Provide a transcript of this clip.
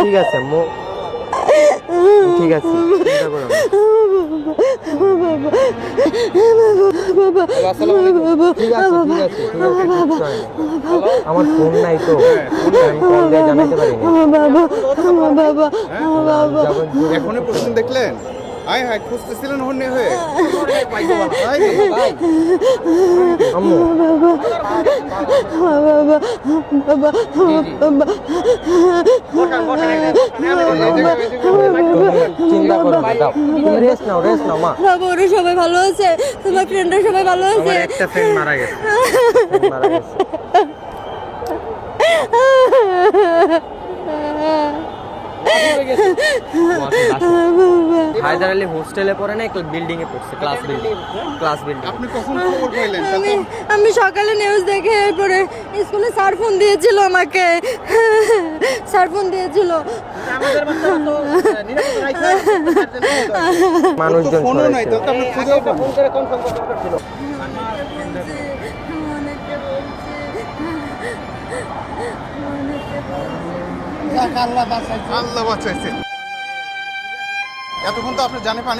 ঠিক আছে ঠিক আছে, চিন্তা করো না। ঠিক আছে আমার ফোন নাই তো, আমি ফোন দিয়ে জানাইতে পারিনি। এখনই প্রশ্ন দেখলেন? হাই হাই খুঁজতেছিলেন হন্যে হয়ে। আম্মু চিন্তা করো না, দাও তুমি রেস্ট নাও মা। বাবা ওরা সবাই ভালো আছে? তোমার ফ্রেন্ডরা সবাই ভালো আছে? আমার একটা ফ্রেন্ড মারা গেছে। হায়দার আলী হোস্টেলে পড়ে না, বিল্ডিং এ পড়ছে, ক্লাস বিল্ডিং। আপনি কখন খবর পাইলেন? আমি সকালে নিউজ দেখে এরপরে স্কুলে স্যার ফোন দিয়েছিল আমাকে, স্যার ফোন দিয়েছিল। মানুষজন ফোনও নাই তো, আপনি খুঁজেও পান। আল্লাহ বাঁচাইছে। এতক্ষণ তো আপনার জানে পানি